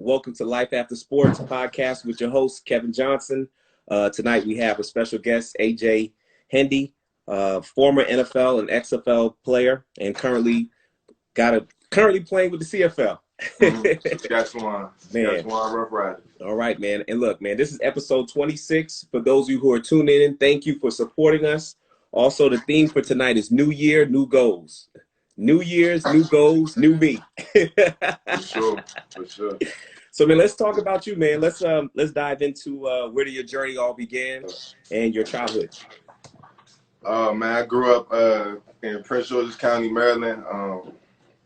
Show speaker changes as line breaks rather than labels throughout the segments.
Welcome to Life After Sports podcast with your host, Kevin Johnson. Tonight we have a special guest, AJ Hendy, former NFL and XFL player, and currently playing with the CFL.
Saskatchewan Rough Riders.
All right, man. And look, man, this is episode 26. For those of you who are tuning in, thank you for supporting us. Also, the theme for tonight is New Year, New Goals. New Year's, new goals, new me.
For sure.
So, man, let's talk about you, man. Let's dive into where your journey all began and your childhood.
Man, I grew up in Prince George's County, Maryland.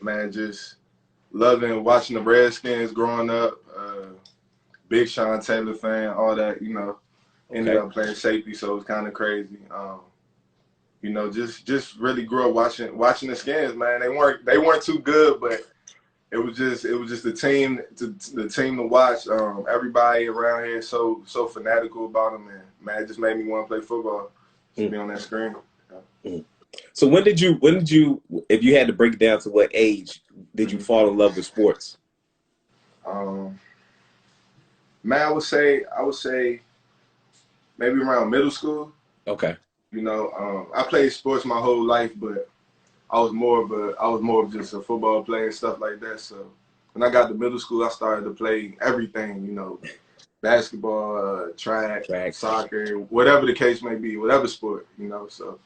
Man, just loving watching the Redskins growing up. Big Sean Taylor fan, all that, Ended up playing safety, so it was kind of crazy. Just really grew up watching the Skins, man. They weren't too good, but it was just the team to watch. Everybody around here so fanatical about them, and man, it just made me want to play football. Just be on that screen.
So when did you, if you had to break it down to what age did you fall in love with sports?
Man, I would say maybe around middle school.
Okay.
I played sports my whole life, but I was more of just a football player and stuff like that. So when I got to middle school, I started to play everything, basketball, track, soccer, whatever the case may be, whatever sport, So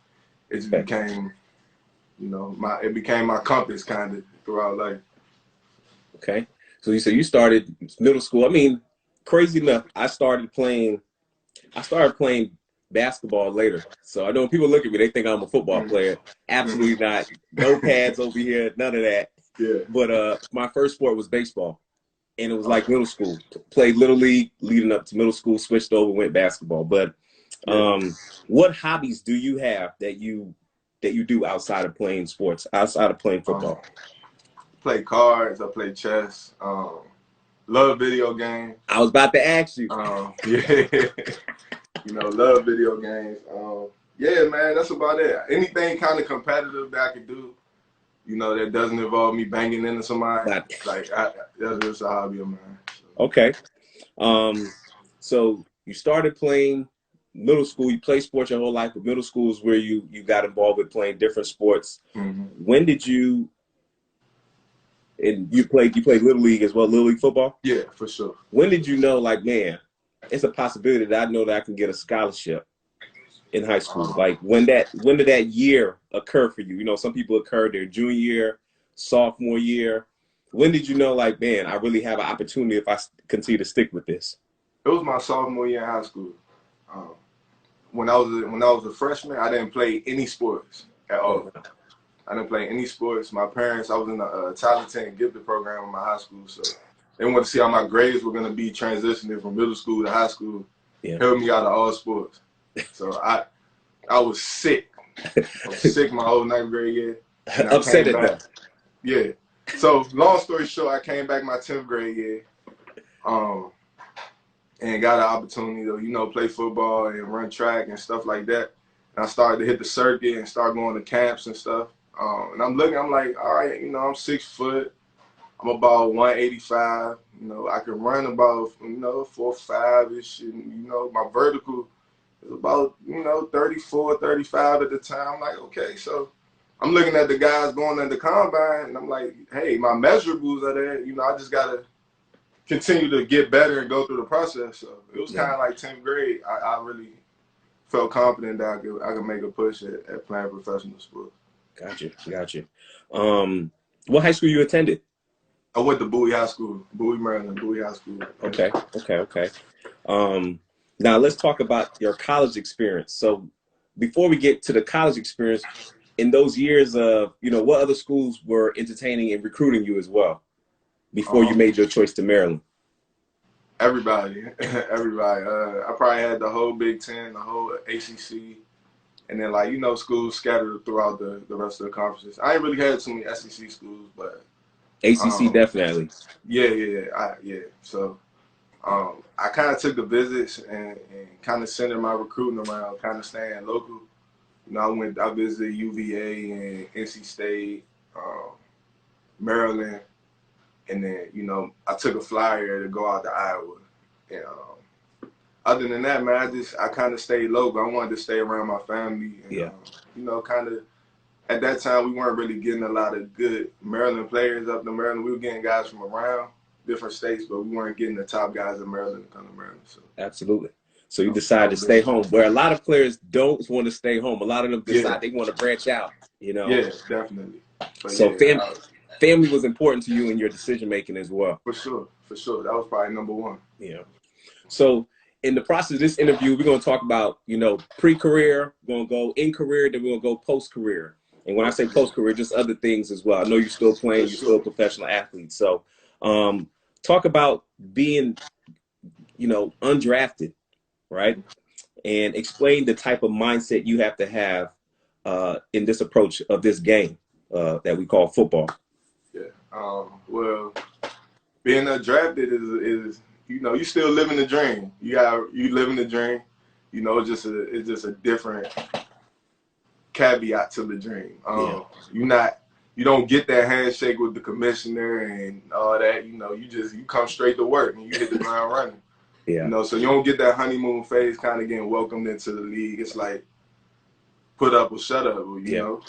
it just became, it became my compass kind of throughout life.
Okay. So you started middle school. I mean, crazy enough, I started playing basketball later. So I know when people look at me, they think I'm a football player. Absolutely not. No pads over here, none of that.
Yeah.
But my first sport was baseball. And it was like middle school. Played Little League leading up to middle school, switched over, went basketball. But what hobbies do you have that you do outside of playing sports, outside of playing football?
Play cards, I play chess, love video games.
I was about to ask you.
Love video games. Yeah, man, that's about it. Anything kind of competitive that I could do, that doesn't involve me banging into somebody. That's just a hobby of mine. So.
Okay. So you started playing middle school. You played sports your whole life, but middle school is where you got involved with playing different sports.
Mm-hmm.
When did you? And you played Little League as well, Little League football?
Yeah, for sure.
When did you know, like, man, it's a possibility that I know that I can get a scholarship in high school? Like, when did that year occur for you? Some people occur their junior year, sophomore year. When did you know, like, man, I really have an opportunity if I continue to stick with this?
It was my sophomore year in high school. When I was a freshman, I didn't play any sports at all. I didn't play any sports. My parents, I was in the talented and gifted program in my high school, so they wanted to see how my grades were going to be transitioning from middle school to high school. Yeah. Helped me out of all sports. So I was sick. I was sick my whole 9th grade year.
Upset at that.
Yeah. So long story short, I came back my 10th grade year, and got an opportunity to play football and run track and stuff like that. And I started to hit the circuit and start going to camps and stuff. And I'm like, all right, I'm 6 foot. I'm about 185. I can run about, 4.5-ish. And, my vertical is about, 34, 35 at the time. I'm like, okay. So I'm looking at the guys going at the combine, and I'm like, hey, my measurables are there. I just got to continue to get better and go through the process. So it was kind of like 10th grade. I really felt confident that I could make a push at playing professional sports.
Gotcha. What high school you attended?
I went to Bowie High School, Maryland, Bowie High School.
Okay. Now let's talk about your college experience. So before we get to the college experience, in those years of, what other schools were entertaining and recruiting you as well before you made your choice to Maryland?
Everybody. I probably had the whole Big Ten, the whole ACC. And then, schools scattered throughout the rest of the conferences. I ain't really had too many SEC schools, but
ACC definitely.
Yeah. So I kind of took the visits and kind of centered my recruiting around kind of staying local. I visited UVA and NC State, Maryland, And then, you know, I took a flyer to go out to Iowa. And other than that, man, I kind of stayed local. I wanted to stay around my family. And,
Yeah.
you know, kind of at that time, we weren't really getting a lot of good Maryland players up to Maryland. We were getting guys from around different states, but we weren't getting the top guys in Maryland to come to Maryland. So.
Absolutely. So you decided to stay home, where a lot of players don't want to stay home. A lot of them decide they want to branch out, you know?
Yeah, definitely. But
so family was important to you in your decision-making as well.
For sure. For sure. That was probably number one.
Yeah. So in the process of this interview, we're going to talk about, you know, pre-career, we're going to go in career, then we're going to go post-career. And when I say post-career, just other things as well. I know you're still playing, you're still a professional athlete. So talk about being, you know, undrafted, right? And explain the type of mindset you have to have in this approach of this game that we call football.
Yeah. Well, being undrafted is you know, you still living the dream. You living the dream. You know, it's just a different caveat to the dream. You don't get that handshake with the commissioner and all that. You know, you come straight to work and you hit the ground running.
Yeah.
You know, so you don't get that honeymoon phase kind of getting welcomed into the league. It's like put up or shut up, or, you know,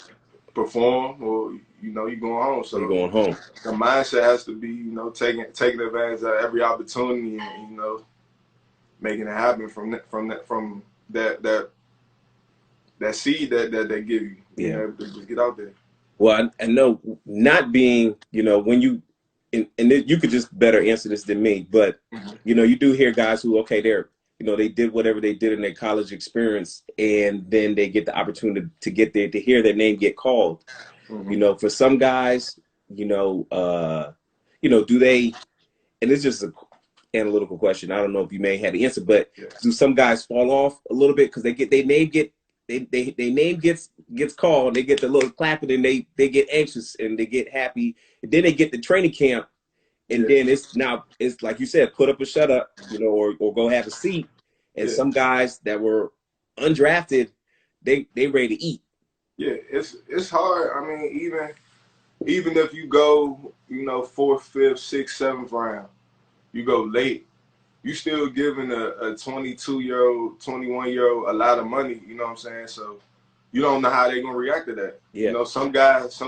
perform, or, you know, you're going home. So
you're going home.
The mindset has to be, you know, taking advantage of every opportunity and, you know, making it happen from that seed that they give you. You know, just get out there.
Well, I know not being, you know, when you, and you could just better answer this than me, but, you know, you do hear guys who, okay, you know, they did whatever they did in their college experience, and then they get the opportunity to get there, to hear their name get called. You know, for some guys, you know, do they, and it's just an analytical question. I don't know if you may have the answer, but do some guys fall off a little bit because their name gets called, they get the little clapping, and they get anxious and they get happy, and then they get the training camp, and then it's like you said, put up or shut up, you know, or go have a seat. And some guys that were undrafted, they ready to eat.
Yeah, it's hard. I mean, even if you go, you know, 4th, 5th, 6th, 7th round, you go late, you still giving a 22-year-old, 21-year-old a lot of money. You know what I'm saying? So you don't know how they're gonna react to that. Yeah. You know, some guys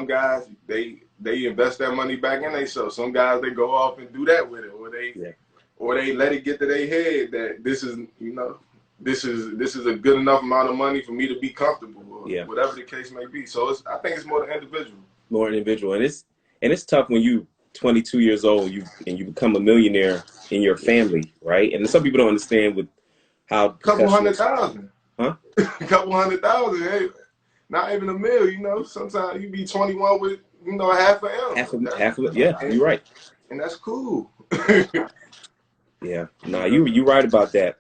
they invest that money back in themselves. Some guys they go off and do that with it, or they let it get to their head that this is, you know, this is a good enough amount of money for me to be comfortable, or whatever the case may be. So I think it's more the individual.
More individual, and it's tough when you 22 years old, you become a millionaire in your family, right? And some people don't understand with how
couple $100,000,
huh?
A couple $100,000, hey, not even $1 million. You know, sometimes you be 21 with, you know, half a M.
Half of it, yeah, you're right,
and that's cool.
Yeah, nah, you right about that.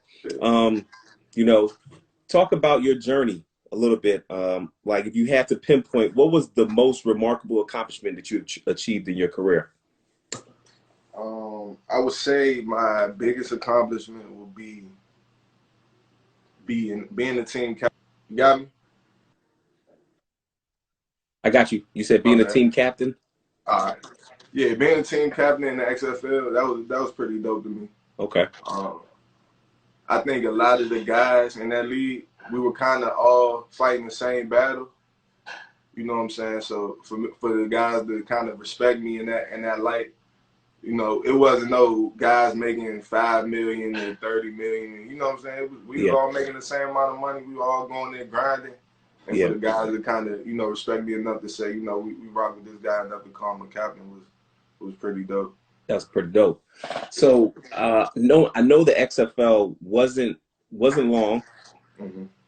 You know, talk about your journey a little bit. Like, if you had to pinpoint, what was the most remarkable accomplishment that you achieved in your career?
I would say my biggest accomplishment would be being the team captain. You got me?
I got you. You said being a team captain?
All right. Yeah, being a team captain in the XFL, that was pretty dope to me.
Okay.
I think a lot of the guys in that league, we were kind of all fighting the same battle. You know what I'm saying? So for the guys to kind of respect me in that light, you know, it wasn't no guys making $5 million and $30 million. You know what I'm saying? We were all making the same amount of money. We were all going there grinding. And for the guys to kind of, you know, respect me enough to say, you know, we rock with this guy enough to call him a captain was pretty dope.
That's pretty dope. So no, I know the XFL wasn't long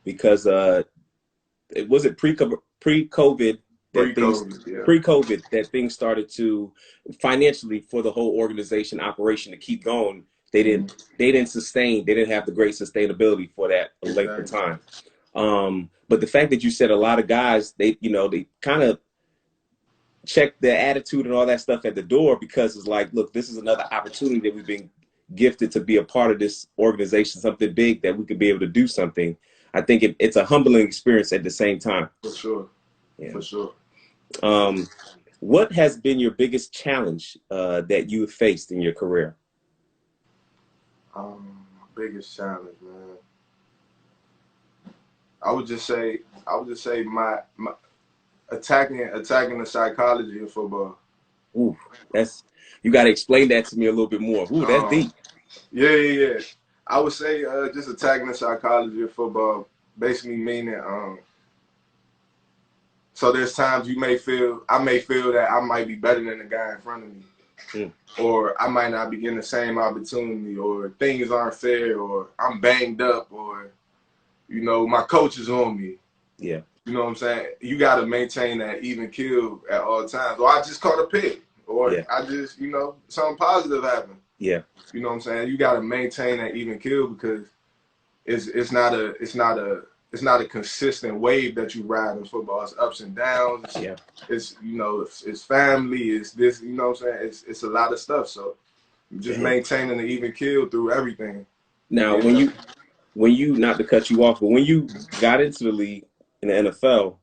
because it wasn't pre-COVID. Pre-COVID, that things started to financially for the whole organization operation to keep going. They didn't sustain. They didn't have the great sustainability for that length of time. But the fact that you said a lot of guys, they kind of check their attitude and all that stuff at the door, because it's like, look, this is another opportunity that we've been gifted to be a part of this organization, something big that we could be able to do something. I think it's a humbling experience at the same time.
For sure.
Yeah.
For sure.
What has been your biggest challenge that you have faced in your career?
Biggest challenge, man. I would just say my attacking the psychology of football.
Ooh, you got to explain that to me a little bit more. Ooh, that's deep.
Yeah. I would say just attacking the psychology of football, basically meaning so there's times I may feel that I might be better than the guy in front of me, or I might not be getting the same opportunity, or things aren't fair, or I'm banged up, or my coach is on me.
Yeah.
You know what I'm saying? You got to maintain that even keel at all times. Or I just caught a pick, or I just something positive happened.
Yeah.
You know what I'm saying? You got to maintain that even keel because it's not a consistent wave that you ride in football. It's ups and downs. It's it's family. It's this. You know what I'm saying? It's a lot of stuff. So just maintaining the even keel through everything.
Now, when you not to cut you off, but when you got into the league in the NFL,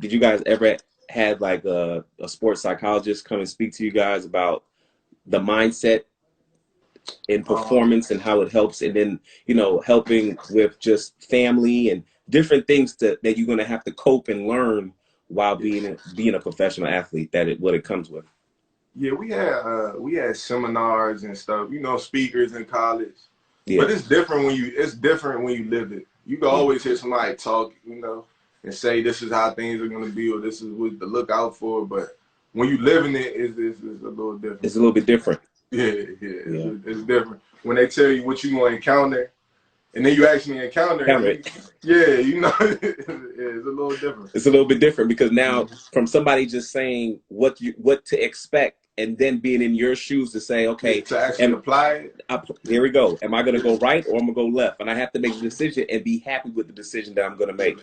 did you guys ever had like a sports psychologist come and speak to you guys about the mindset in performance and how it helps, and then helping with just family and different things that you're going to have to cope and learn while being a professional athlete, what it comes with?
Yeah, we had seminars and stuff, speakers in college.
Yeah.
But it's different when you live it. You can always hear somebody talk, and say this is how things are gonna be, or this is what to look out for. But when you live in it, it's a little different.
It's a little bit different.
Yeah. It's different. When they tell you what you're gonna encounter, and then you actually encounter it. It's a little different.
It's a little bit different because now from somebody just saying what to expect, and then being in your shoes to say, okay,
to actually apply it.
Here we go. Am I going to go right or am I going to go left? And I have to make the decision and be happy with the decision that I'm going to make.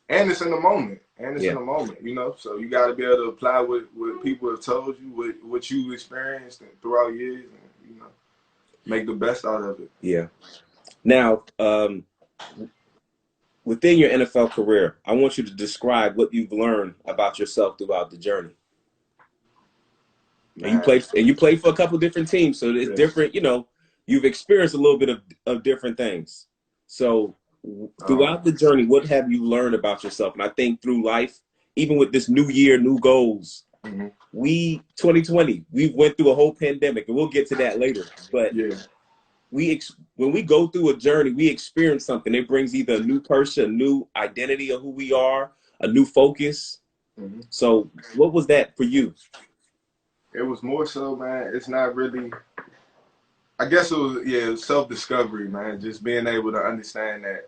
And it's in the moment. In the moment, So you got to be able to apply what people have told you, what you experienced throughout years, and make the best out of it.
Yeah. Now, within your NFL career, I want you to describe what you've learned about yourself throughout the journey. And you played for a couple different teams, so it's different. You've experienced a little bit of different things. So throughout the journey, what have you learned about yourself? And I think through life, even with this new year, new goals, 2020, we went through a whole pandemic, and we'll get to that later. But when we go through a journey, we experience something. It brings either a new person, a new identity of who we are, a new focus. So what was that for you?
It was more so, man, it's not really, I guess it was self-discovery, man. Just being able to understand that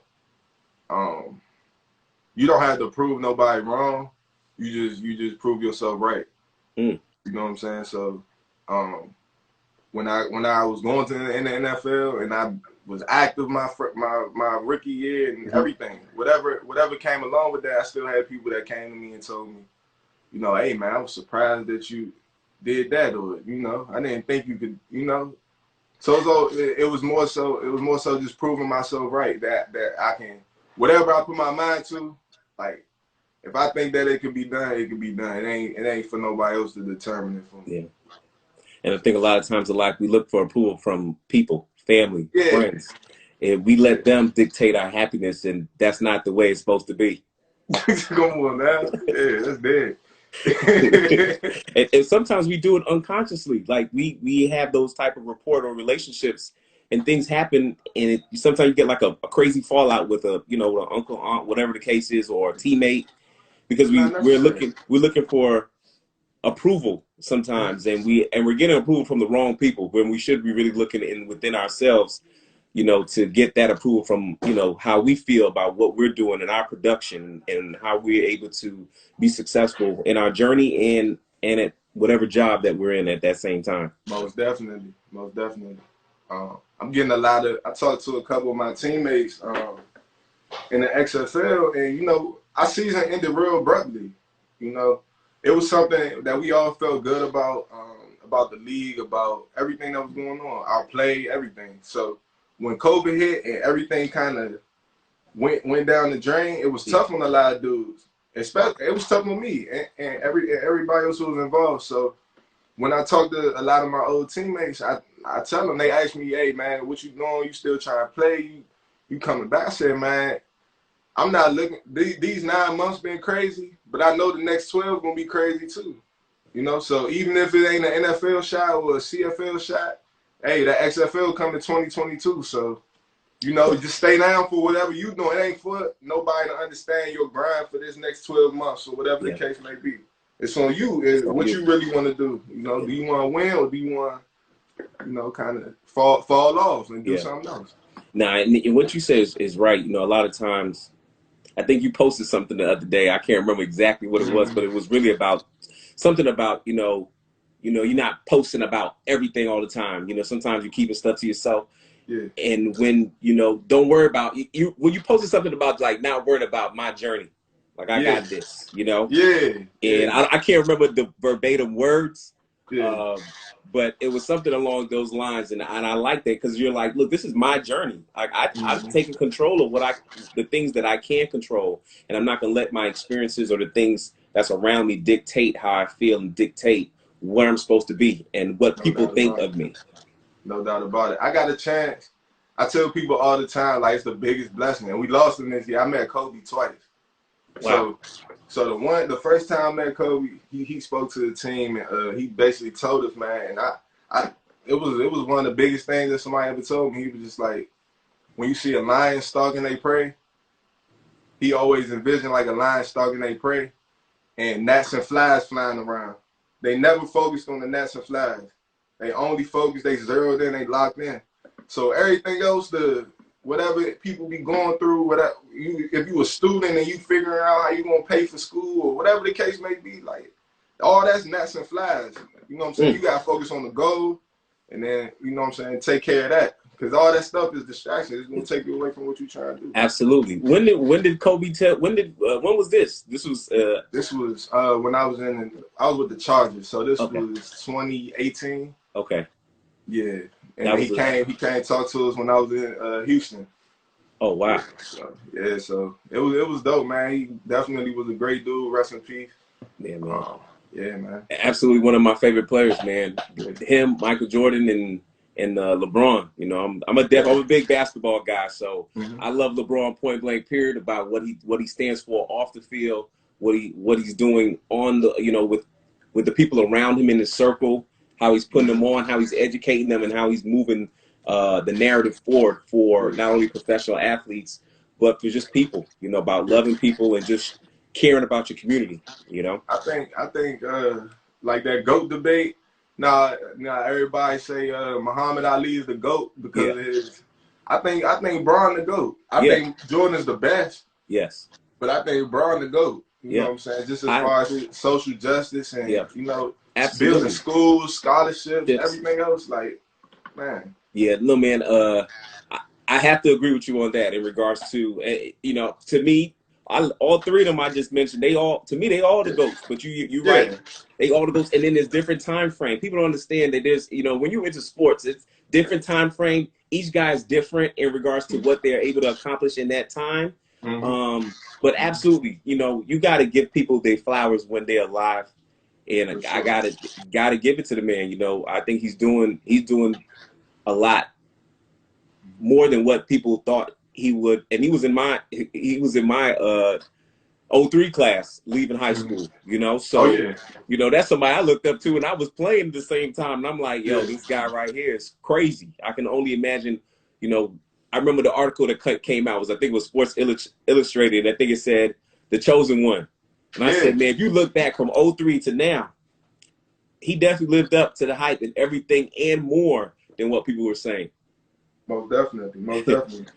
you don't have to prove nobody wrong. You just prove yourself right. You know what I'm saying? So when I was going in the NFL and I was active my rookie year and everything, whatever came along with that, I still had people that came to me and told me, hey man, I was surprised that you did that, or I didn't think you could, So it was more so just proving myself right that I can, whatever I put my mind to, like if I think that it can be done, it can be done. It ain't for nobody else to determine it for me.
Yeah. And I think a lot of times we look for approval from people, family, friends, and we let them dictate our happiness, and that's not the way it's supposed to be.
Come on now, that's dead.
and sometimes we do it unconsciously. Like we have those type of rapport or relationships, and things happen, and sometimes you get like a crazy fallout with an uncle, aunt, whatever the case is, or a teammate, because we're looking for approval sometimes, and we're getting approval from the wrong people when we should be really looking within ourselves, to get that approval from, how we feel about what we're doing in our production and how we're able to be successful in our journey and at whatever job that we're in at that same time.
Most definitely. I'm getting I talked to a couple of my teammates in the XFL, and, our season ended real abruptly. It was something that we all felt good about the league, about everything that was going on, our play, everything. So when Kobe hit and everything kind of went down the drain, it was tough on a lot of dudes. especially it was tough with me and everybody else who was involved. So when I talk to a lot of my old teammates, I tell them, they ask me, hey man, what you doing? You still trying to play? You coming back? I said, man, I'm not looking. These 9 months been crazy, but I know the next 12 gonna be crazy too. You know, so even if it ain't an NFL shot or a CFL shot, hey, that XFL coming 2022. So, you know, just stay down for whatever you doing. It ain't for nobody to understand your grind for this next 12 months or whatever the case may be. It's on you. It's what you really want to do. You know, do you want to win or do you want to, you know, kind of fall off and do something else?
Nah, and what you say is right. You know, a lot of times, I think you posted something the other day. I can't remember exactly what it was, but it was really about something about, you know, you're not posting about everything all the time. You know, sometimes you're keeping stuff to yourself.
Yeah.
And when, you know, don't worry about when you posted something about like not worrying about my journey, like I got this, you know?
Yeah.
And I can't remember the verbatim words,
Yeah.
but it was something along those lines. And I like that because you're like, look, this is my journey. Like I've taken control of the things that I can control. And I'm not going to let my experiences or the things that's around me dictate how I feel and dictate where I'm supposed to be and what people think of me.
No doubt about it. I got a chance. I tell people all the time, like, it's the biggest blessing. And we lost him this year. I met Kobe twice.
Wow.
So the first time I met Kobe, he spoke to the team and he basically told us, man, and it was one of the biggest things that somebody ever told me. He was just like, when you see a lion stalking their prey, he always envisioned like a lion stalking their prey and gnats and flies flying around. They never focused on the gnats and flies. They only focused, they zeroed in, they locked in. So everything else, whatever people be going through, whatever if you a student and you figuring out how you gonna pay for school or whatever the case may be, like all that's gnats and flies. You know what I'm saying? You gotta focus on the goal, and then you know what I'm saying, take care of that. Because all that stuff is distraction. It's gonna take you away from what you're trying to do.
Absolutely. When did Kobe tell? When was this? This was
when I was with the Chargers. So this was 2018.
Okay.
Yeah. And he came talk to us when I was in Houston.
Oh wow.
So it was dope, man. He definitely was a great dude. Rest in peace.
Yeah, man.
Yeah, man.
Absolutely one of my favorite players, man. Him, Michael Jordan, and LeBron. You know, I'm a big basketball guy, so I love LeBron point blank period about what he stands for off the field, what he's doing on the, you know, with the people around him in his circle, how he's putting them on, how he's educating them, and how he's moving the narrative forward for not only professional athletes but for just people. You know, about loving people and just caring about your community. You know,
I think like that GOAT debate. Now everybody say Muhammad Ali is the GOAT because of his. I think Braun the GOAT. I think Jordan is the best.
Yes.
But I think Braun the GOAT. You know what I'm saying? Just as far as social justice and you know, building schools, scholarships, everything else, like, man.
Yeah, no, man. I have to agree with you on that in regards to, you know, to me, all three of them I just mentioned, they all the GOATs. But you're right, they all the GOATs. And then there's different time frame. People don't understand that there's, you know, when you're into sports, it's different time frame. Each guy is different in regards to what they're able to accomplish in that time. But absolutely, you know, you got to give people their flowers when they're alive. And I gotta give it to the man. You know, I think he's doing a lot more than what people thought he would. And he was in my 03 class leaving high school, you know. So you know, that's somebody I looked up to, and I was playing at the same time, and I'm like, yo, this guy right here is crazy. I can only imagine. You know, I remember the article that came out I think it was Sports Illustrated. I think it said The Chosen One. And I said, man, if you look back from 03 to now, he definitely lived up to the hype and everything and more than what people were saying.
Most definitely.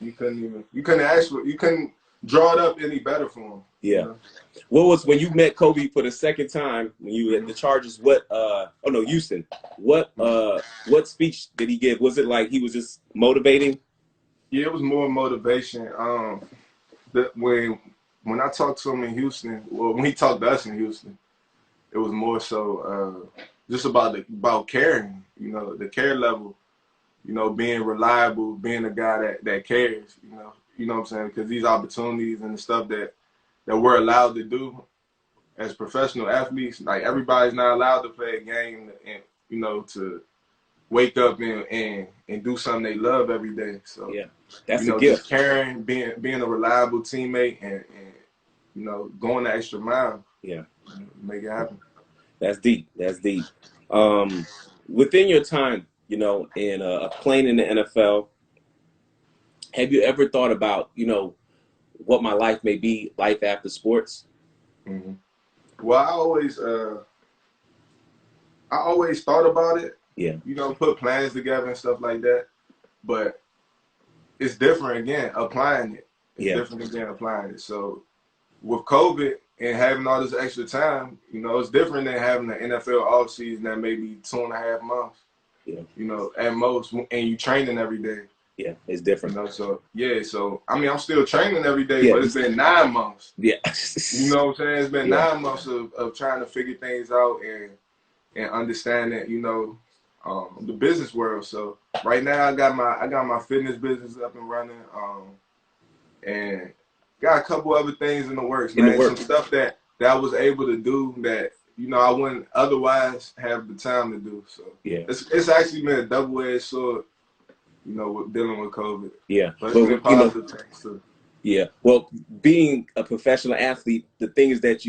You couldn't draw it up any better for him.
Yeah.
You know?
What was, when you met Kobe for the second time, when you were at the Chargers, Houston, what speech did he give? Was it like he was just motivating?
Yeah, it was more motivation. When I talked to him in Houston, well, when he talked to us in Houston, it was more so just about caring, you know, the care level, you know, being reliable, being a guy that cares, you know what I'm saying? Because these opportunities and the stuff that we're allowed to do, as professional athletes, like everybody's not allowed to play a game and, you know, to wake up and do something they love every day. So
yeah, that's
you
a
know,
gift.
just caring, being a reliable teammate, and you know, going the extra mile.
Yeah,
Make it happen.
that's deep. That's deep. Within your time, you know, in playing in the NFL, have you ever thought about, you know, what my life may be, life after sports?
Mm-hmm. Well, I always thought about it.
Yeah,
You know, put plans together and stuff like that. But it's different again applying it. It's
yeah,
different again applying it. So with COVID and having all this extra time, you know, it's different than having the NFL offseason that maybe 2.5 months.
yeah,
You know, at most, and you training every day.
yeah. It's
You
different.
know, so yeah, so I mean, I'm still training every day,
Yeah,
but it's been 9 months.
yeah,
You know what I'm saying? It's been
yeah,
9 months of trying to figure things out and understanding, you know, the business world. So right now, I got my fitness business up and running, and got a couple other things in the works,
in the
man. Some
work.
stuff that I was able to do that, you know, I wouldn't otherwise have the time to do. So
Yeah,
it's actually been a double-edged sword, you know, with dealing with COVID.
yeah.
But it's been
But you know,
positive things too.
yeah. Well, being a professional athlete, the thing that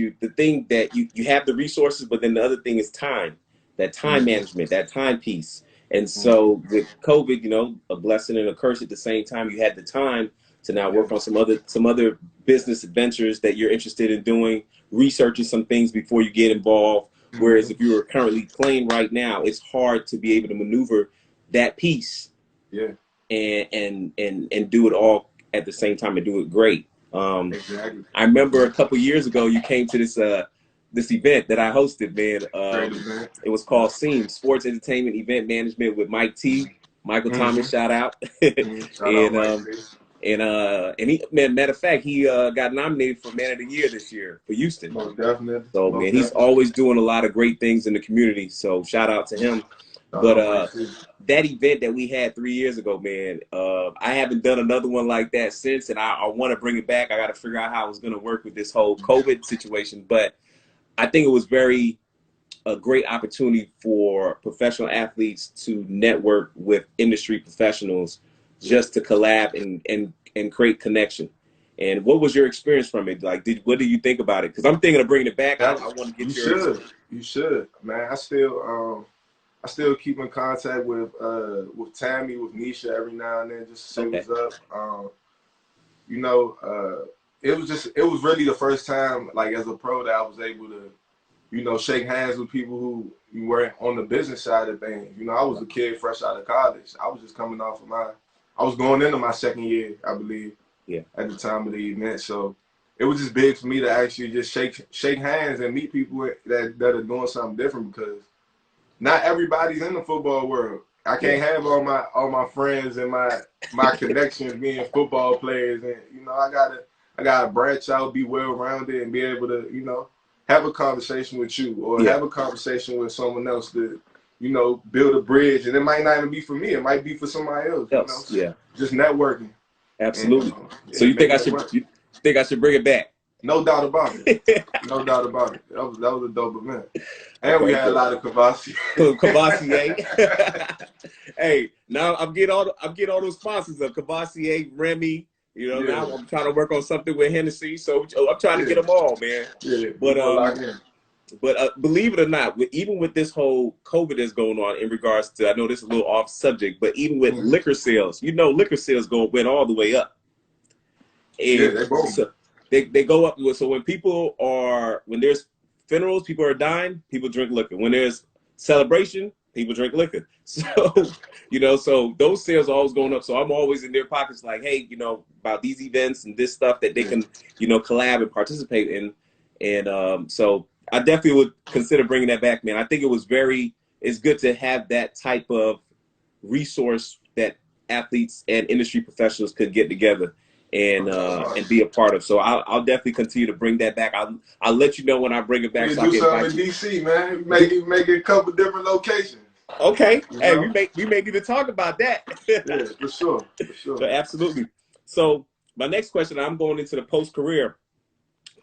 you have the resources, but then the other thing is time, that time
Mm-hmm.
management, that time piece. And
Mm-hmm.
so with COVID, you know, a blessing and a curse at the same time, you had the time to now
Yeah.
work on some other business adventures that you're interested in doing, researching some things before you get involved. Whereas
Mm-hmm.
if you are currently playing right now, it's hard to be able to maneuver that piece
Yeah.
and do it all at the same time and do it great.
Exactly.
I remember a couple years ago you came to this event that I hosted, man.
Great event.
It was called SEAM, Sports Entertainment Event Management with Mike T. Michael
Mm-hmm.
Thomas, shout out.
Mm-hmm. Shout out Mike.
And he, man, matter of fact, he got nominated for Man of the Year this year for Houston.
Most definitely.
So
Most
man, he's
definitely.
always doing a lot of great things in the community. So shout out to him.
Shout
But
out Mike.
that event that we had 3 years ago, man, I haven't done another one like that since, and I want to bring it back. I got to figure out how I was going to work with this whole COVID situation. But I think it was a great opportunity for professional athletes to network with industry professionals, just to collab and create connection. And what was your experience from it? Like, what do you think about it? Because I'm thinking of bringing it back. I want to
You
get your
should. You should, man. I still keep in contact with Tammy, with Nisha every now and then, just to say
okay.
what's up. You know, it was really the first time, like as a pro, that I was able to, you know, shake hands with people who were on the business side of things. You know, I was a kid fresh out of college. I was just coming off of I was going into my second year, I believe,
Yeah.
at the time of the event. So it was just big for me to actually just shake hands and meet people that are doing something different, because not everybody's in the football world. I can't
Yeah.
have all my friends and my connections being football players, and you know, I gotta branch out, be well rounded, and be able to, you know, have a conversation with you or
Yeah.
have a conversation with someone else to, you know, build a bridge. And it might not even be for me; it might be for somebody else. You know,
Else. Yeah.
just networking. And
Absolutely. So
yeah, making it work.
you think I should bring it back?
No doubt about it. No doubt about it. That was a dope event. And we
Okay,
had a
good.
lot of Kavasi.
Cavassier. Hey, now I'm getting all those sponsors of Cavassier, Remy. You know,
Yeah.
now I'm trying to work on something with Hennessy. So I'm trying to get
Yeah.
them all, man.
Yeah.
But
We're locked in.
believe it or not, even with this whole COVID that's going on in regards to, I know this is a little off subject, but even with liquor sales, you know, liquor sales went all the way up.
Yeah,
And
they both.
so they go up. So when there's funerals, people are dying, people drink liquor. When there's celebration, people drink liquor. So, you know, so those sales are always going up. So I'm always in their pockets like, hey, you know, about these events and this stuff that they can, you know, collab and participate in. And so I definitely would consider bringing that back, man. I think it's good to have that type of resource that athletes and industry professionals could get together and be a part of. So I'll definitely continue to bring that back. I'll let you know when I bring it back.
We
So
do
I can
something in DC, man. Make it a couple different locations.
Okay.
You
Hey,
know?
we may need to talk about that.
Yeah, for sure. For
So
sure.
absolutely. So my next question, I'm going into the post-career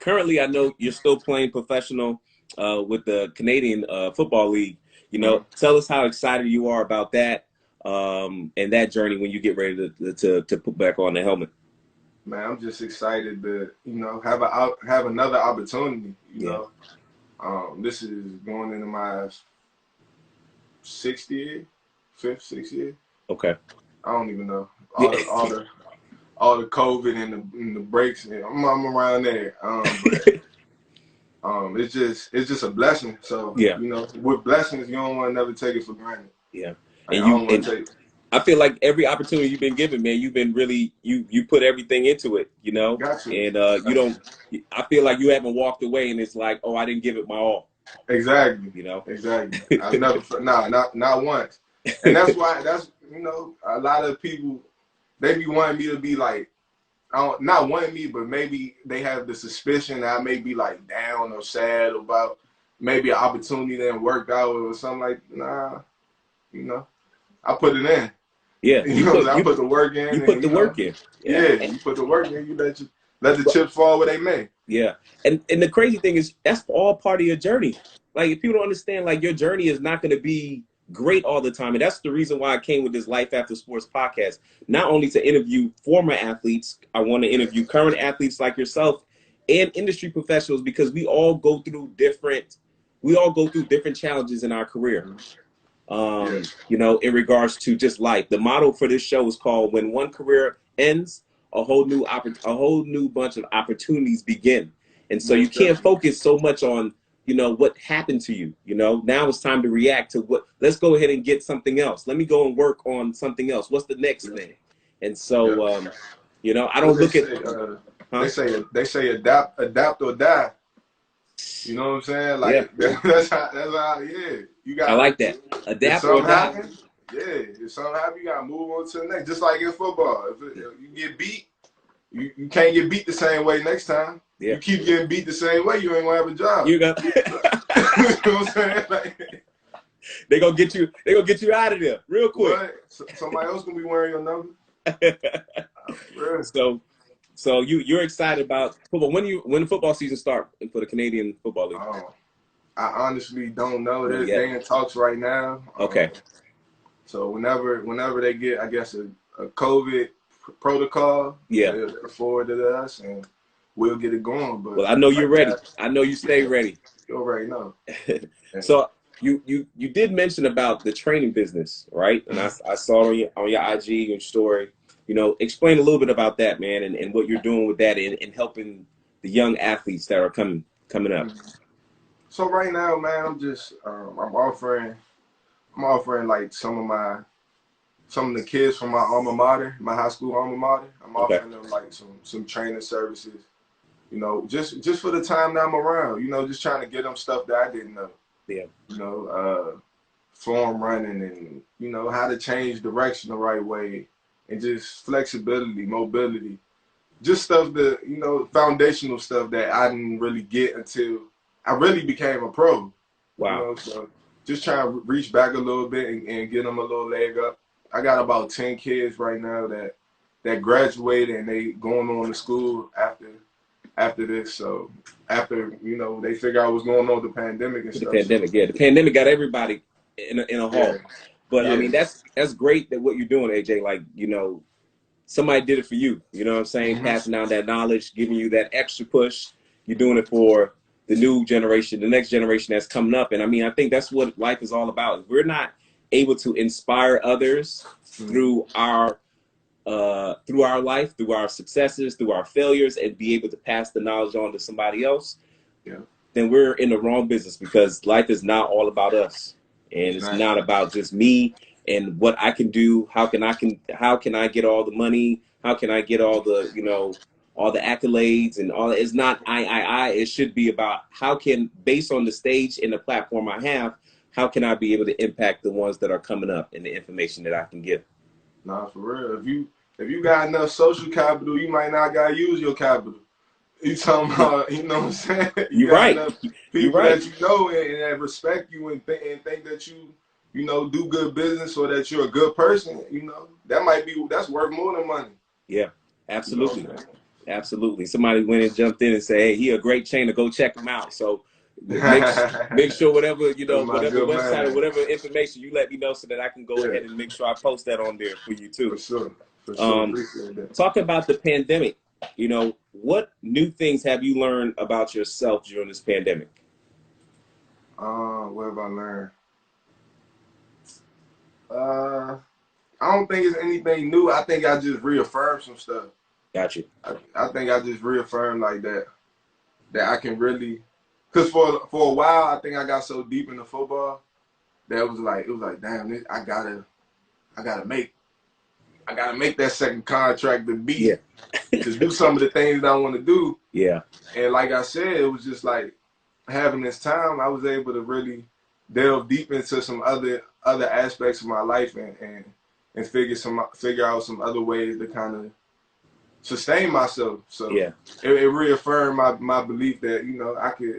currently, I know you're still playing professional with the Canadian Football League. You know, tell us how excited you are about that and that journey when you get ready to put back on the helmet.
Man, I'm just excited to, have another opportunity. This is going into my sixth year, sixth year.
Okay.
I don't even know all the COVID and the breaks. I'm around there. It's just a blessing. So with blessings, you don't want to never take it for granted.
Yeah,
and
I feel like every opportunity you've been given, man, you've been really you put everything into it,
Gotcha.
And you don't. I feel like you haven't walked away, and it's like, oh, I didn't give it my all.
Exactly. Exactly. I've never, not once. And that's why a lot of people, they be wanting me to be like, not wanting me, but maybe they have the suspicion that I may be like down or sad about maybe an opportunity that worked out or something like. Nah, I put it in.
Yeah,
I put the work in.
You put the work in.
Yeah, you put the work in. You let the chips fall where they may.
Yeah, and the crazy thing is that's all part of your journey. Like, if people don't understand, like, your journey is not going to be great all the time, and that's the reason why I came with this Life After Sports podcast. Not only to interview former athletes, I want to interview current athletes like yourself and industry professionals, because we all go through different challenges in our career. In regards to just life. The motto for this show is called "When One Career Ends, a whole new bunch of opportunities begin." And so you can't focus so much on what happened to you. Now it's time to react to let's go ahead and get something else. Let me go and work on something else. What's the next thing? And so I don't look at.
They say adapt or die. You know what I'm saying? Like that's how. Yeah, you got.
I like that. Adapt or die.
If something happens, you gotta move on to the next. Just like in football, if you get beat, you can't get beat the same way next time. Yeah. You keep getting beat the same way, you ain't gonna have a job.
You got.
You know what I'm saying? Like,
they gonna get you out of there real quick.
What? Somebody else gonna be wearing your number.
So you're excited about football. When the football season start for the Canadian Football League?
I honestly don't know. They in talks right now.
Okay.
So whenever they get, I guess, a COVID protocol, they'll forward it to us and we'll get it going. But
I know you're ready. I know you stay ready.
You already know.
So you did mention about the training business, right? And I saw it on your IG and story. Explain a little bit about that, man, and what you're doing with that and helping the young athletes that are coming up.
So right now, man, I'm just I'm offering like some of the kids from my alma mater, my high school alma mater. I'm offering them like some training services. Just for the time that I'm around. Just trying to get them stuff that I didn't know. Yeah. Form running and how to change direction the right way. And just flexibility, mobility, just stuff that, foundational stuff that I didn't really get until I really became a pro.
Wow.
So just trying to reach back a little bit and get them a little leg up. I got about 10 kids right now that graduated and they going on to school after this. So after, they figure out what's going on with the pandemic and stuff.
The pandemic got everybody in a halt. Yeah. But I mean, that's great that what you're doing, AJ. Like, somebody did it for you. You know what I'm saying? Mm-hmm. Passing down that knowledge, giving you that extra push. You're doing it for the new generation, the next generation that's coming up. And I mean, I think that's what life is all about. If we're not able to inspire others through our life, through our successes, through our failures, and be able to pass the knowledge on to somebody else, then we're in the wrong business, because life is not all about us. And it's not about just me and what I can do. How can I get all the money? How can I get all the, all the accolades and all? It's not I. It should be about based on the stage and the platform I have, how can I be able to impact the ones that are coming up and the information that I can give?
Nah, for real. If you got enough social capital, you might not gotta use your capital. You talking about, you know what I'm saying?
You're right.
People that you know and that respect you and think that you do good business or that you're a good person, that's worth more than money.
Yeah, absolutely. Absolutely. Somebody went and jumped in and said, "Hey, he a great trainer. Go check him out." So make sure whatever
That's my
whatever
good
website or
man.
whatever information you let me know so that I can go
Yeah,
ahead and make sure I post that on there for you
for
too.
sure. For sure.
Um,
Appreciate that.
Talking about the pandemic, what new things have you learned about yourself during this pandemic?
What have I learned? I don't think it's anything new. I think I just reaffirmed some stuff.
Got you.
I think I just reaffirmed like that I can really, cause for a while I think I got so deep into football that it was like damn, I gotta make that second contract to
Yeah.
do some of the things that I want to do.
Yeah.
And like I said, it was just like having this time, I was able to really delve deep into some other aspects of my life and figure out some other ways to kind of sustain myself. So
Yeah.
it reaffirmed my belief that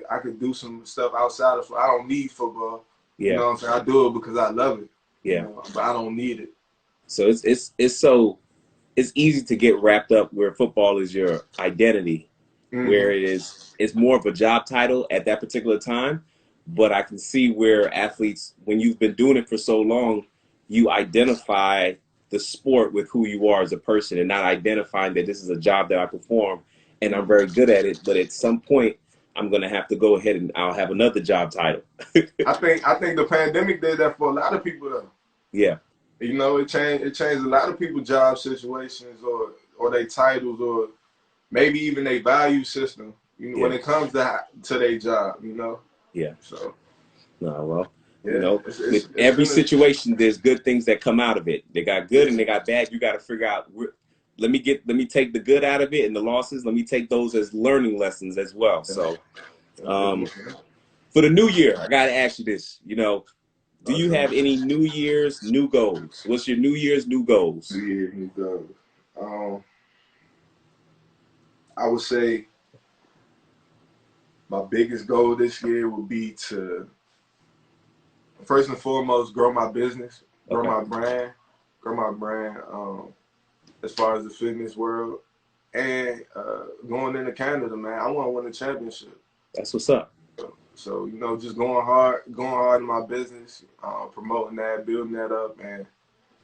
I could do some stuff outside of. I don't need football.
Yeah.
You know what I'm saying? I do it because I love it.
Yeah.
But I don't need it.
So it's easy to get wrapped up where football is your identity, where it's more of a job title at that particular time. But I can see where athletes, when you've been doing it for so long, you identify the sport with who you are as a person and not identifying that this is a job that I perform and I'm very good at it. But at some point, I'm going to have to go ahead and I'll have another job title.
I think the pandemic did that for a lot of people though.
Yeah.
It changed a lot of people's job situations or their titles or maybe even their value system. When it comes to their job,
Yeah.
So.
No, well,
yeah,
with every situation, there's good things that come out of it. They got good and they got bad. You got to figure out. Let me take the good out of it and the losses. Let me take those as learning lessons as well. So, for the new year, I got to ask you this. Do you have any New Year's new goals? What's your New Year's new goals?
New Year's new goals. I would say my biggest goal this year would be to first and foremost grow my business, grow my brand. As far as the fitness world, and going into Canada, man, I want to win a championship.
That's what's up.
So just going hard in my business, promoting that, building that up, and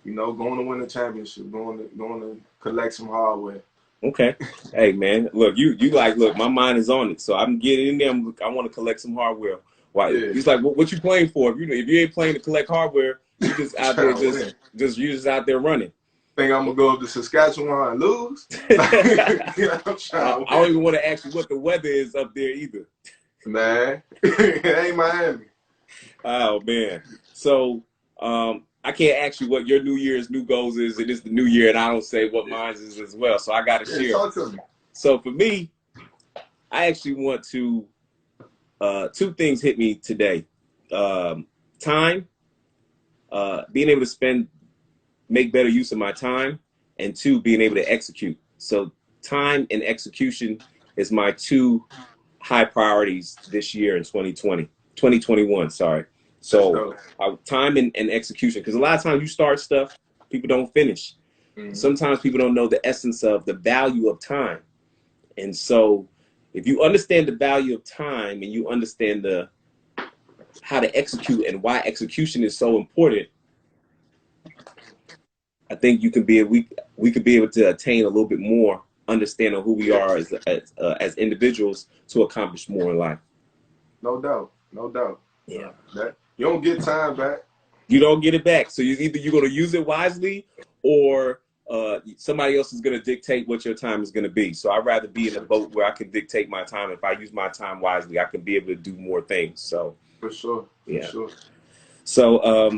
going to win a championship, going to collect some hardware.
Okay. Hey man, look, look, my mind is on it. So I'm getting in there. I want to collect some hardware. Why? Yeah. He's like, what you playing for? If you ain't playing to collect hardware, you just out there you're just out there running.
Think I'm gonna go up to Saskatchewan and lose?
I don't even want to ask you what the weather is up there either.
Man, it ain't Miami.
Oh man. So I can't ask you what your New Year's new goals is. It is the new year, and I don't say what mine is as well. So I got to share.
Talk to me.
So for me, I actually want to. Two things hit me today: time, being able to make better use of my time, and two, being able to execute. So time and execution is my two high priorities this year in 2021, sorry. So time and execution, because a lot of times you start stuff, people don't finish. Sometimes people don't know the essence of the value of time. And so if you understand the value of time and you understand how to execute and why execution is so important, I think we could be able to attain a little bit more understanding who we are as individuals to accomplish more in life.
No doubt.
Yeah.
You don't get time back.
You don't get it back. So you're going to use it wisely, or somebody else is going to dictate what your time is going to be. So I'd rather be in a boat where I can dictate my time. If I use my time wisely, I can be able to do more things. So
for sure.
So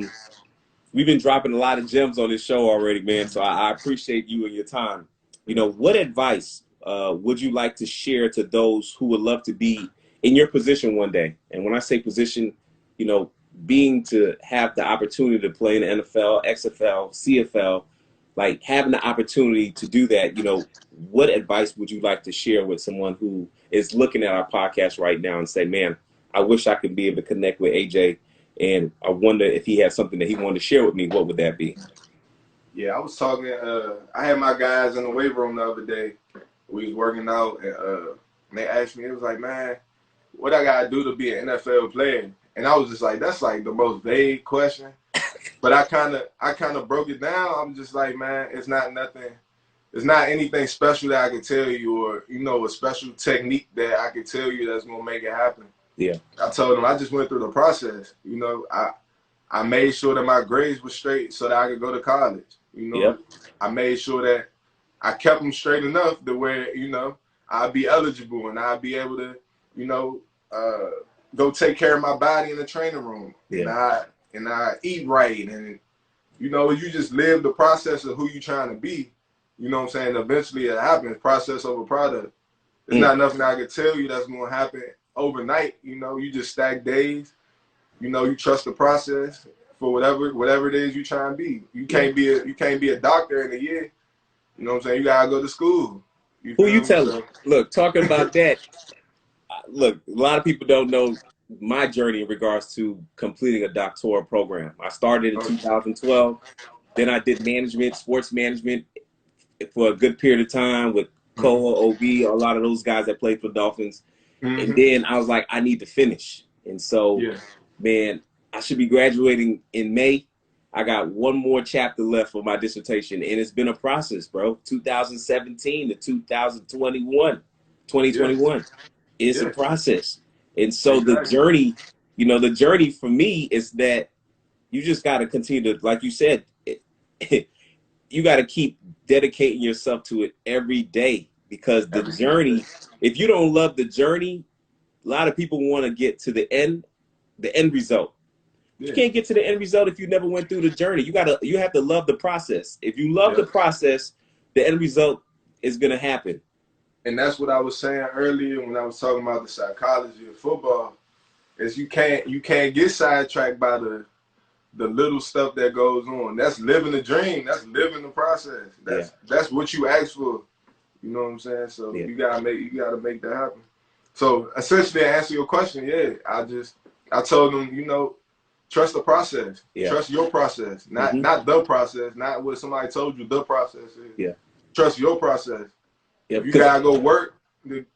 we've been dropping a lot of gems on this show already, man. So I appreciate you and your time. What advice would you like to share to those who would love to be in your position one day? And when I say position, being to have the opportunity to play in the NFL, XFL, CFL, like having the opportunity to do that, what advice would you like to share with someone who is looking at our podcast right now and say, man, I wish I could be able to connect with AJ, and I wonder if he has something that he wanted to share with me, what would that be?
Yeah, I was talking, I had my guys in the weight room the other day, We was working out, and they asked me, it was like, man, what I gotta do to be an NFL player? And I was just like, that's like the most vague question. But I kind of broke it down. I'm just like, man, it's not nothing. It's not anything special that I can tell you, or a special technique that I can tell you that's gonna make it happen.
Yeah.
I told them I just went through the process. I made sure that my grades were straight so that I could go to college.
Yep.
I made sure that I kept them straight enough to where I'd be eligible and I'd be able to go take care of my body in the training room.
Yeah.
And I eat right, and you just live the process of who you trying to be. You know what I'm saying? Eventually it happens, process over product. There's not nothing I can tell you that's going to happen overnight. You just stack days. You trust the process for whatever it is you trying to be. You can't be a doctor in a year. You know what I'm saying? You got to go to school.
Who you telling? Look, talking about that, look, a lot of people don't know my journey in regards to completing a doctoral program. I started in 2012. Then I did management, sports management for a good period of time with Koho, OB, a lot of those guys that played for the Dolphins. And then I was like, I need to finish. And so, man, I should be graduating in May. I got one more chapter left for my dissertation. And it's been a process, bro. 2017 to 2021. It's a process. And so the journey, the journey for me is that you just got to continue to, like you said, you got to keep dedicating yourself to it every day, because the journey, if you don't love the journey, a lot of people want to get to the end result. You can't get to the end result if you never went through the journey. You have to love the process. If you love the process, the end result is going to happen.
And that's what I was saying earlier when I was talking about the psychology of football, is you can't get sidetracked by the little stuff that goes on. That's living the dream. That's living the process. That's what you asked for. You know what I'm saying? So you gotta make that happen. So essentially, to answer your question, I told them, trust the process. Trust your process. Not the process, not what somebody told you the process is. Trust your process. You gotta go work.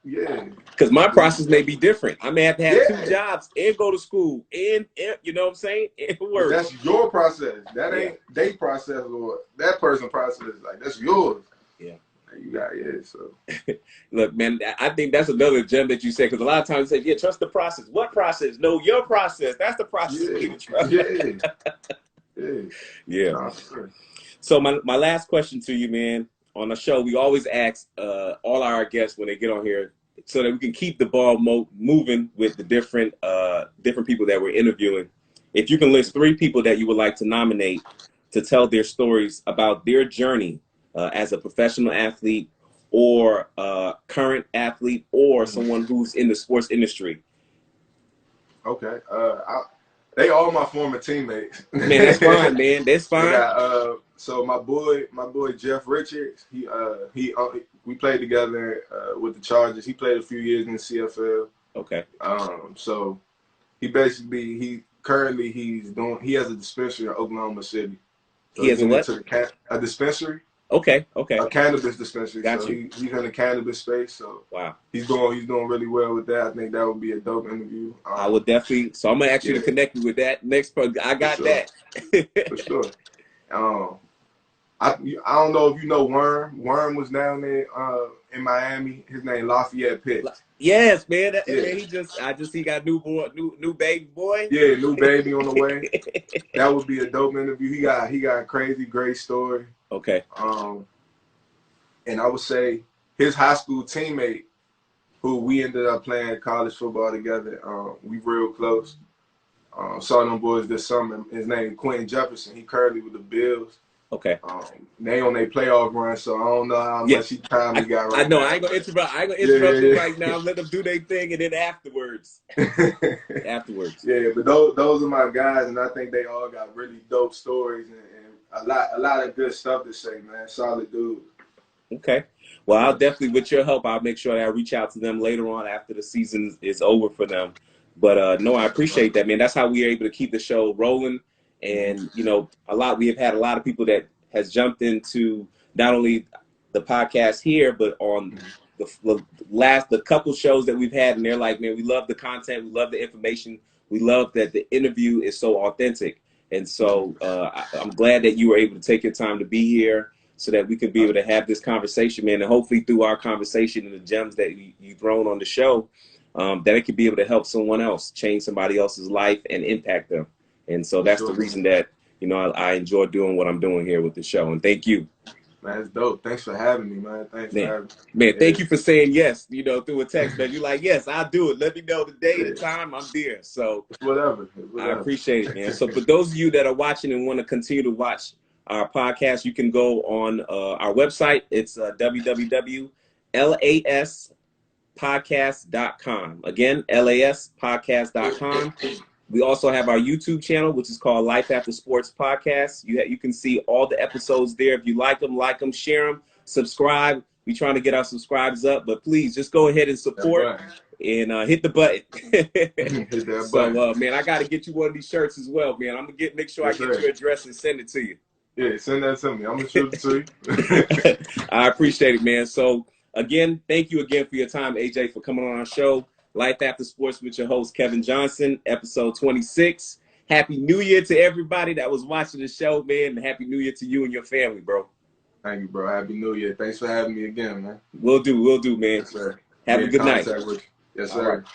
Because my process may be different. I may have to have 2 jobs and go to school and you know what I'm saying, and work.
But that's your process. That ain't they process or that person process. Like, that's yours. You got so.
Look, man, I think that's another gem that you said, because a lot of times you say, trust the process. What process? No, your process. That's the process you need to trust.
Nah, sure.
So my last question to you, man, on the show, we always ask all our guests when they get on here, so that we can keep the ball moving with the different people that we're interviewing. If you can list 3 people that you would like to nominate to tell their stories about their journey as a professional athlete or current athlete or someone who's in the sports industry.
Okay. They all my former teammates.
Man, that's fine, man. That's fine.
So my boy Jeff Richards, we played together with the Chargers. He played a few years in the CFL.
Okay.
So he currently he has a dispensary in Oklahoma City. So
he has
a dispensary.
Okay.
A cannabis dispensary.
Gotcha.
So he's in the cannabis space. So
wow,
he's doing really well with that. I think that would be a dope interview.
I would definitely. So I'm gonna ask you to connect me with that next. I got that.
For sure. I don't know if you know Worm. Worm was down there in Miami. His name Lafayette Pitts.
Yes, man. Man, he got new baby boy.
Yeah, new baby on the way. That would be a dope interview. He got a crazy great story.
Okay.
And I would say his high school teammate, who we ended up playing college football together. We real close. Saw them boys this summer. His name Quentin Jefferson. He currently with the Bills.
Okay.
They on their playoff run, so I don't know how much time he got right
now. I know.
Now.
I ain't gonna interrupt them right now. Let them do their thing, and then afterwards.
Yeah, but those are my guys, and I think they all got really dope stories and a lot of good stuff to say, man. Solid dudes.
Okay. Well, I'll definitely, with your help, I'll make sure that I reach out to them later on after the season is over for them. But no, I appreciate that, man. That's how we are able to keep the show rolling. And, we have had a lot of people that has jumped into not only the podcast here, but on the couple shows that we've had, and they're like, man, we love the content, we love the information, we love that the interview is so authentic. And so I'm glad that you were able to take your time to be here so that we could be able to have this conversation, man. And hopefully through our conversation and the gems that you've thrown on the show, that it could be able to help someone else, change somebody else's life and impact them. And so that's the reason that, you know, I enjoy doing what I'm doing here with the show. And thank you.
Man, it's dope. Thanks for having me, man. Thanks for having me.
Man, thank you for saying yes, you know, through a text, man. You're like, yes, I'll do it. Let me know the day, the time, I'm there. So
whatever.
I appreciate it, man. So for those of you that are watching and want to continue to watch our podcast, you can go on our website. It's www.laspodcast.com. Again, laspodcast.com. We also have our YouTube channel, which is called Life After Sports Podcast. You can see all the episodes there. If you like them, share them, subscribe. We're trying to get our subscribers up, but please just go ahead and support and hit the button.
Hit that button.
So, man, I got to get you one of these shirts as well, man. I'm gonna make sure I get your address and send it to you.
Yeah, send that to me. I'm gonna shoot it to you.
I appreciate it, man. So again, thank you again for your time, AJ, for coming on our show. Life After Sports with your host, Kevin Johnson, episode 26. Happy New Year to everybody that was watching the show, man. And Happy New Year to you and your family, bro.
Thank you, bro. Happy New Year. Thanks for having me again, man.
We'll do, man.
Yes, sir.
Have a good night.
Yes, sir. Right.